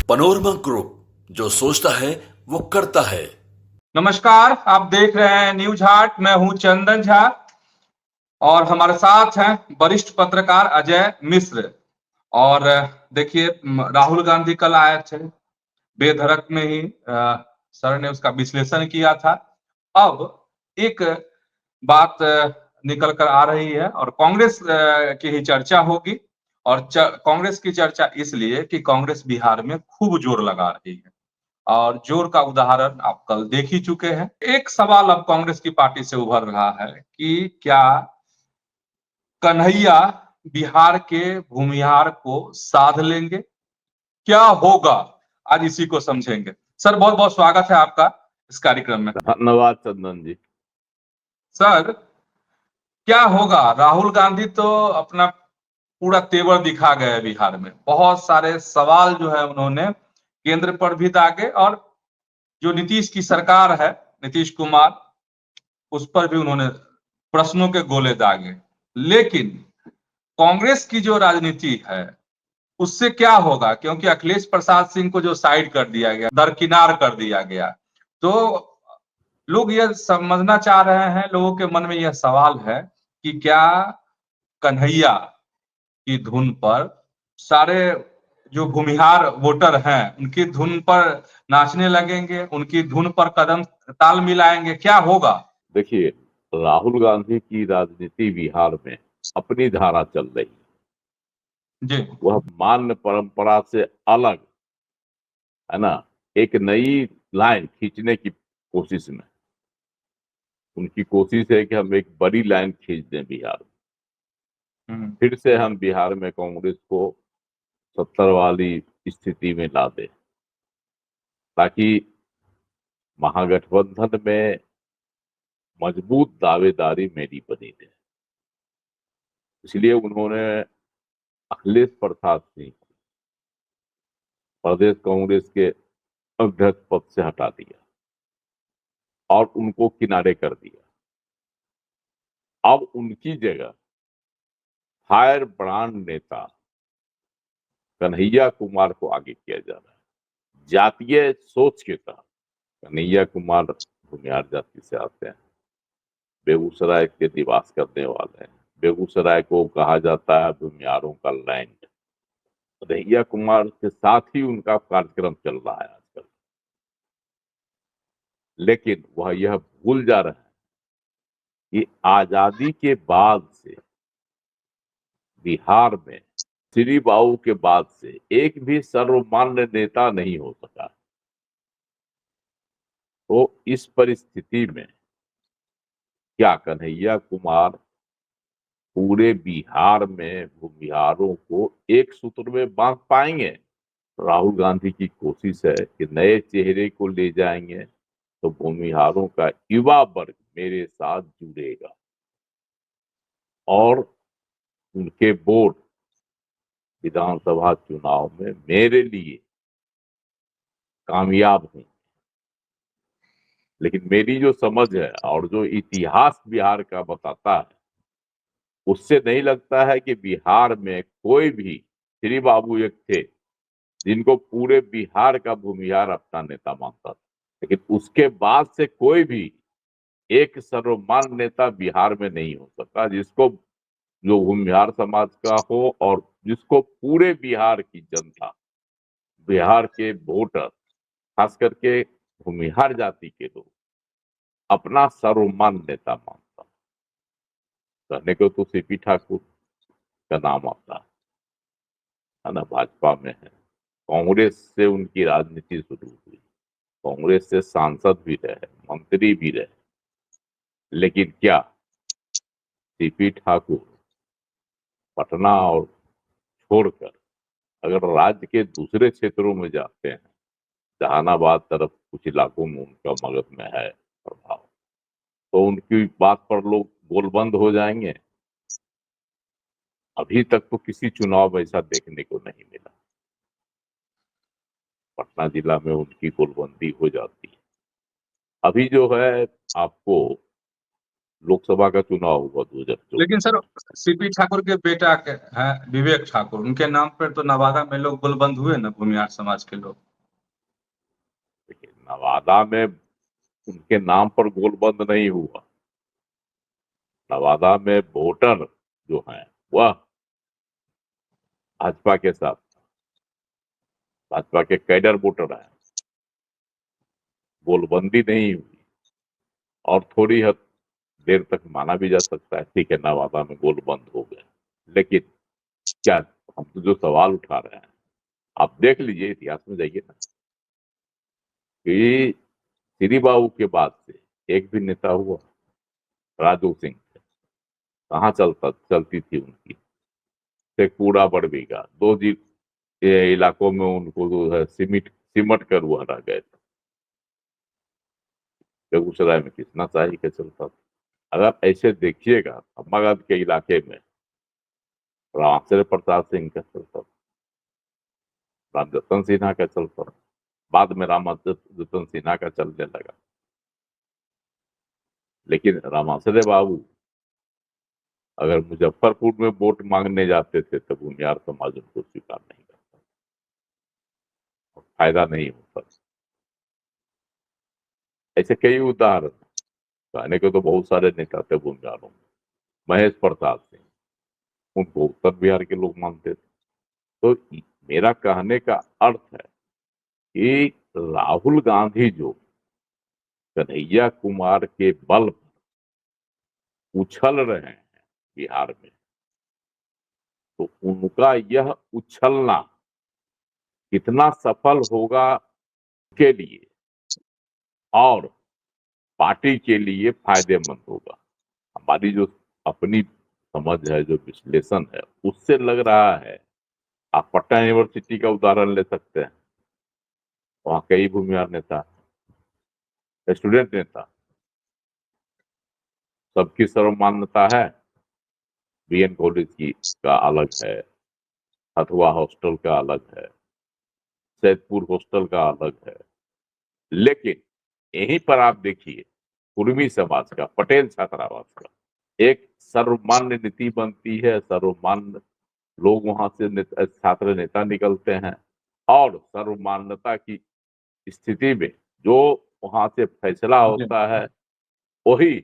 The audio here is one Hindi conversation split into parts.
पनोरमा ग्रुप, जो सोचता है वो करता है। नमस्कार, आप देख रहे हैं न्यूज हाट। मैं हूं चंदन झा और हमारे साथ हैं वरिष्ठ पत्रकार अजय मिश्र। और देखिए, राहुल गांधी कल आए थे, बेधड़क में ही सर ने उसका विश्लेषण किया था। अब एक बात निकल कर आ रही है और कांग्रेस की ही चर्चा होगी। और कांग्रेस की चर्चा इसलिए कि कांग्रेस बिहार में खूब जोर लगा रही है और जोर का उदाहरण आप कल देख ही चुके हैं। एक सवाल अब कांग्रेस की पार्टी से उभर रहा है कि क्या कन्हैया बिहार के भूमिहार को साध लेंगे? क्या होगा? आज इसी को समझेंगे। सर, बहुत बहुत स्वागत है आपका इस कार्यक्रम में। धन्यवाद चंदन जी। सर, क्या होगा? राहुल गांधी तो अपना पूरा तेवर दिखा गए बिहार में। बहुत सारे सवाल जो है उन्होंने केंद्र पर भी दागे और जो नीतीश की सरकार है, नीतीश कुमार, उस पर भी उन्होंने प्रश्नों के गोले दागे। लेकिन कांग्रेस की जो राजनीति है उससे क्या होगा? क्योंकि अखिलेश प्रसाद सिंह को जो साइड कर दिया गया, दरकिनार कर दिया गया, तो लोग यह समझना चाह रहे हैं, लोगों के मन में यह सवाल है कि क्या कन्हैया की धुन पर सारे जो भूमिहार वोटर हैं उनकी धुन पर नाचने लगेंगे, उनकी धुन पर कदम ताल मिलाएंगे? क्या होगा? देखिए, राहुल गांधी की राजनीति बिहार में अपनी धारा चल रही है। जी। वह मान्य परंपरा से अलग, है ना, एक नई लाइन खींचने की कोशिश में। उनकी कोशिश है कि हम एक बड़ी लाइन खींच दें बिहार में। फिर से हम बिहार में कांग्रेस को 70 वाली स्थिति में ला दें, ताकि महागठबंधन में मजबूत दावेदारी मेरी बनी रहे। इसलिए उन्होंने अखिलेश प्रसाद सिंह प्रदेश कांग्रेस के अध्यक्ष पद से हटा दिया और उनको किनारे कर दिया। अब उनकी जगह फायर ब्रांड नेता कन्हैया कुमार को आगे किया जा रहा है। जातीय सोच के तहत कन्हैया कुमार भूमिहार जाति से आते हैं, बेगूसराय के निवास करने वाले हैं। बेगूसराय को कहा जाता है भूमिहारों का लैंड। कन्हैया कुमार के साथ ही उनका कार्यक्रम चल रहा है आजकल। लेकिन वह यह भूल जा रहे हैं कि आजादी के बाद से बिहार में श्री बाबू के बाद से एक भी सर्वमान्य नेता नहीं हो सका। तो इस परिस्थिति में क्या कन्हैया कुमार पूरे बिहार में भूमिहारों को एक सूत्र में बांध पाएंगे? राहुल गांधी की कोशिश है कि नए चेहरे को ले जाएंगे तो भूमिहारों का युवा वर्ग मेरे साथ जुड़ेगा और उनके वोट विधानसभा चुनाव में मेरे लिए कामयाब हुई। लेकिन मेरी जो समझ है और जो इतिहास बिहार का बताता है, उससे नहीं लगता है कि बिहार में कोई भी, श्री बाबू एक थे जिनको पूरे बिहार का भूमिहार अपना नेता मानता था, लेकिन उसके बाद से कोई भी एक सर्वमान्य नेता बिहार में नहीं हो सका जिसको, जो भूमिहार समाज का हो और जिसको पूरे बिहार की जनता, बिहार के वोटर, खास करके भूमिहार जाति के लोग अपना सर्वमान्य नेता मानता। कहने को तो सीपी ठाकुर का नाम आता है ना, भाजपा में है। कांग्रेस से उनकी राजनीति शुरू हुई, कांग्रेस से सांसद भी रहे, मंत्री भी रहे। लेकिन क्या सीपी ठाकुर पटना और छोड़कर अगर राज्य के दूसरे क्षेत्रों में जाते हैं, जहानाबाद तरफ कुछ इलाकों में उनका मगध में है प्रभाव, तो उनकी बात पर लोग गोलबंद हो जाएंगे? अभी तक तो किसी चुनाव ऐसा देखने को नहीं मिला। पटना जिला में उनकी गोलबंदी हो जाती है। अभी जो है, आपको लोकसभा का चुनाव हुआ 2024। लेकिन सर सीपी ठाकुर के बेटा के हैं विवेक ठाकुर, उनके नाम पर तो नवादा में लोग गोलबंद हुए ना, भूमिहार समाज के लोग। देखिए, नवादा में उनके नाम पर गोलबंद नहीं हुआ। नवादा में वोटर जो हैं वह भाजपा के साथ, भाजपा के कैडर वोटर हैं, गोलबंदी नहीं हुई। और थोड़ी हद देर तक माना भी जा सकता है, ठीक है, नवादा में गोलबंद हो गए, लेकिन क्या, हम तो जो सवाल उठा रहे हैं, आप देख लीजिए, इतिहास में जाइए ना, कि श्री बाबू के बाद से एक भी नेता हुआ, राजू सिंह से कहाँ चलती थी उनकी, शेखपुरा बड़बीघा दो जी ये इलाकों में उनको जो है सिमट कर वो हरा गए थे। बेगूसराय में कितना शाही का चलता था। अगर ऐसे देखिएगा, अम्बागढ़ के इलाके में रामचंद्र प्रसाद सिंह का चलता था, रामजतन सिन्हा का चलता था, बाद में रामजतन सिन्हा का चलने लगा। लेकिन रामाश्रय बाबू अगर मुजफ्फरपुर में वोट मांगने जाते थे तो भूमिहार समाज उनको स्वीकार नहीं करता, फायदा नहीं होता। ऐसे कई उदाहरण, कहने के तो बहुत सारे नेता थे भूमिहारों में। महेश प्रसाद सिंह, उनको उत्तर बिहार के लोग मानते थे। तो मेरा कहने का अर्थ है कि राहुल गांधी जो कन्हैया कुमार के बल पर उछल रहे हैं बिहार में, तो उनका यह उछलना कितना सफल होगा के लिए और पार्टी के लिए फायदेमंद होगा, हमारी जो अपनी समझ है, जो विश्लेषण है, उससे लग रहा है। आप पटना यूनिवर्सिटी का उदाहरण ले सकते हैं, वहां कई भूमिहार नेता, स्टूडेंट नेता, सबकी सर्वमान्यता है। बीएन कॉलेज की का अलग है, हथुआ हॉस्टल का अलग है, सैदपुर हॉस्टल का अलग है। लेकिन यहीं पर आप देखिए, कुर्मी समाज का, पटेल छात्रावास का एक सर्वमान्य नीति बनती है, सर्वमान्य लोग वहां से छात्र नेता निकलते हैं, और सर्वमान्यता की स्थिति में जो वहां से फैसला होता है वही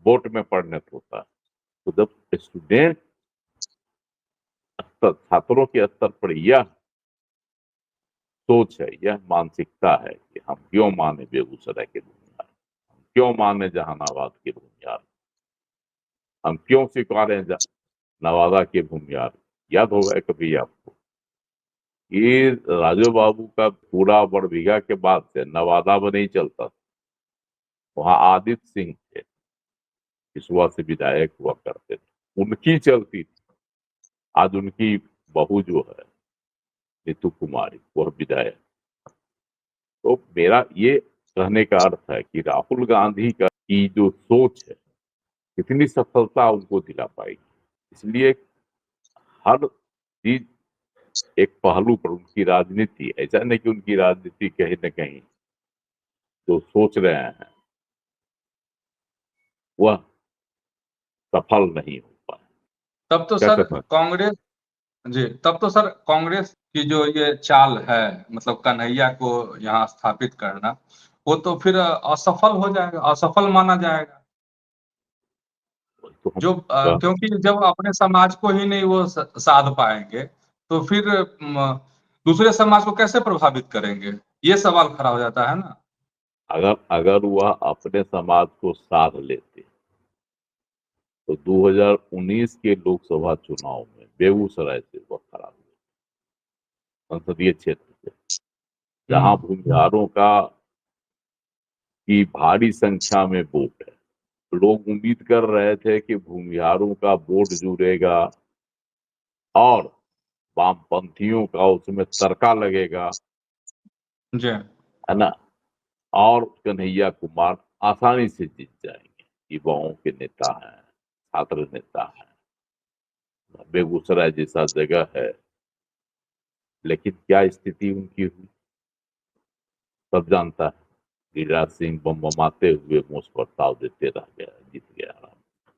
वोट में परिणत होता है। तो जब स्टूडेंट स्तर, छात्रों के स्तर पर यह सोच है, यह मानसिकता है कि हम क्यों माने बेगूसराय के भूमिहार, हम क्यों माने जहानाबाद के भूमिहार, हम क्यों स्वीकारें नवादा के भूमिहार। याद होगा कभी आपको कि राजू बाबू का पूरा बड़बीघा के बाद से नवादा में नहीं चलता था, वहां आदित्य सिंह थे, किसुआ से विधायक हुआ करते थे, उनकी चलती थी। आज उनकी बहू जो है नीतू कुमारी, वह विधायक। तो मेरा ये कहने का अर्थ है कि राहुल गांधी का की जो सोच है, कितनी सफलता उनको दिला पाएगी। इसलिए हर चीज एक पहलू पर उनकी राजनीति, ऐसा नहीं कि उनकी राजनीति कहीं न कहीं जो सोच रहे हैं वह सफल नहीं हो पाए। तब तो क्या सर कहना? कांग्रेस, जी तब तो सर कांग्रेस की जो ये चाल है, मतलब कन्हैया को यहाँ स्थापित करना, वो तो फिर असफल हो जाएगा, असफल माना जाएगा। तो हम जो क्योंकि जब अपने समाज को ही नहीं वो साध पाएंगे, तो फिर दूसरे समाज को कैसे प्रभावित करेंगे, ये सवाल खड़ा हो जाता है ना। अगर अगर वह अपने समाज को साध लेते तो 2019 के लोकसभा चुनाव में बेगूसराय से वह खड़ा हुए संसदीय क्षेत्र से, जहां भूमिहारों का की भारी संख्या में वोट है। लोग उम्मीद कर रहे थे कि भूमिहारों का वोट जुड़ेगा और वामपंथियों का उसमें तड़का लगेगा, जी है ना, और कन्हैया कुमार आसानी से जीत जाएंगे। युवाओं के नेता हैं, छात्र नेता हैं, बेगूसराय जैसा जगह है। लेकिन क्या स्थिति उनकी हुई सब जानता है। गिरिराज सिंह बम-बमाते हुए मुझ प्रस्ताव देते रह गया, जीत गया आराम से।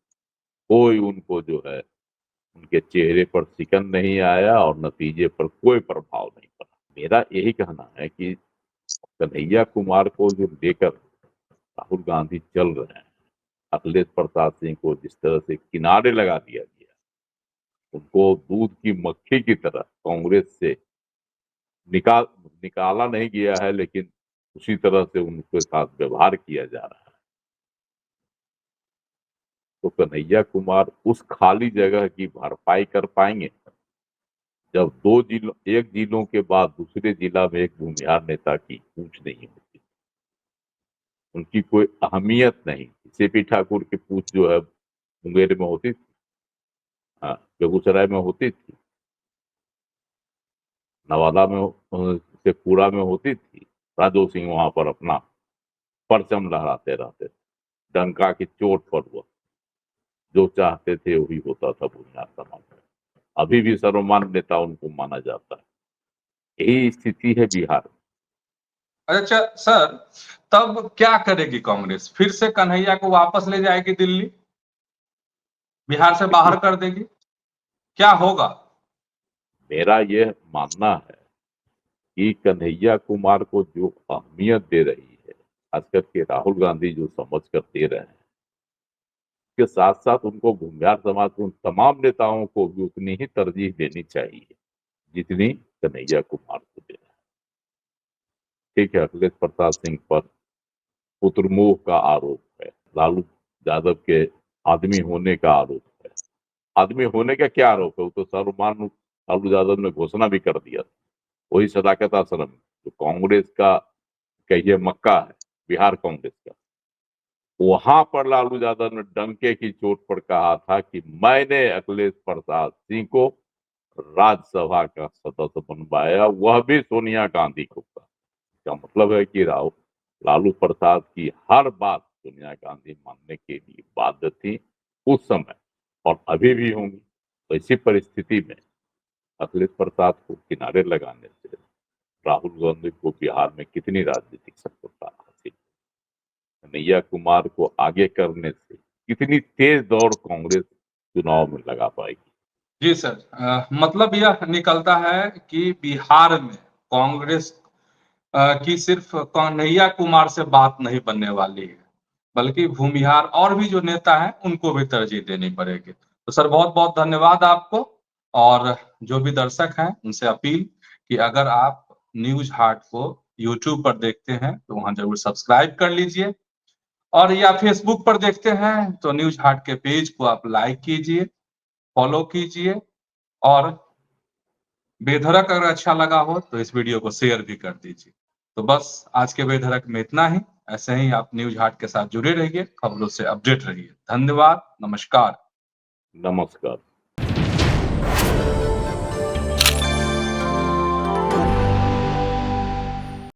कोई उनको जो है उनके चेहरे पर शिकन नहीं आया और नतीजे पर कोई प्रभाव नहीं पड़ा। मेरा यही कहना है कि कन्हैया कुमार को जो लेकर राहुल गांधी चल रहे हैं, अखिलेश प्रसाद सिंह को जिस तरह से किनारे लगा दिया गया, उनको दूध की मक्खी की तरह कांग्रेस से निकाला नहीं गया है, लेकिन उसी तरह से उनके साथ व्यवहार किया जा रहा है। तो कन्हैया कुमार उस खाली जगह की भरपाई कर पाएंगे जब एक जिलों के बाद दूसरे जिला में एक भूमिहार नेता की पूछ नहीं होती, उनकी कोई अहमियत नहीं। सीपी ठाकुर की पूछ जो है मुंगेर में होती थी, हाँ, बेगूसराय में होती थी, नवादा में शेखपुरा में होती थी। राजो सिंह वहां पर अपना परचम लहराते रहते थे, डंका की चोट पर वो जो चाहते थे वही होता था भूमिहार समाज में। अभी भी सर्वमान्य नेता उनको माना जाता है। यही स्थिति है बिहार में। अच्छा सर, तब क्या करेगी कांग्रेस? फिर से कन्हैया को वापस ले जाएगी दिल्ली, बिहार से बाहर कर देगी, क्या होगा? मेरा यह मानना है कि कन्हैया कुमार को जो अहमियत दे रही है, खासकर के राहुल गांधी जो समझ कर दे रहे हैं, के साथ साथ उनको भूमिहार समाज के उन तमाम नेताओं को भी उतनी ही तरजीह देनी चाहिए जितनी कन्हैया कुमार को दे रहे हैं। ठीक है, अखिलेश प्रसाद सिंह पर पुत्रमोह का आरोप है, लालू यादव के आदमी होने का आरोप है। आदमी होने का क्या आरोप है? वो तो सर्वमान्य लालू यादव ने घोषणा भी कर दिया था। वही सदाकत आश्रम जो कांग्रेस का कहिए मक्का है, बिहार कांग्रेस का, वहां पर लालू यादव ने डंके की चोट पर कहा था कि मैंने अखिलेश प्रसाद सिंह को राज्यसभा का सदस्य बनवाया, वह भी सोनिया गांधी को कहा। इसका मतलब है कि लालू प्रसाद की हर बात सोनिया गांधी मानने के लिए बाध्य थी उस समय, और अभी भी होंगी। तो इसी परिस्थिति में अखिलेश प्रसाद को किनारे लगाने से राहुल गांधी को बिहार में कितनी राजनीतिक सफलता हासिल, कन्हैया कुमार को आगे करने से कितनी तेज दौड़ कांग्रेस चुनाव में लगा पाएगी। जी सर, मतलब यह निकलता है कि बिहार में कांग्रेस की सिर्फ कन्हैया कुमार से बात नहीं बनने वाली है, बल्कि भूमिहार और भी जो नेता हैं उनको भी तरजीह देनी पड़ेगी। तो सर बहुत बहुत धन्यवाद आपको, और जो भी दर्शक हैं उनसे अपील कि अगर आप न्यूज हाट को यूट्यूब पर देखते हैं तो वहां जरूर सब्सक्राइब कर लीजिए, और या फेसबुक पर देखते हैं तो न्यूज हाट के पेज को आप लाइक कीजिए, फॉलो कीजिए, और बेधड़क अगर अच्छा लगा हो तो इस वीडियो को शेयर भी कर दीजिए। तो बस आज के बेधड़क में इतना ही। ऐसे ही आप न्यूज हाट के साथ जुड़े रहिए, खबरों से अपडेट रहिए। धन्यवाद, नमस्कार। नमस्कार।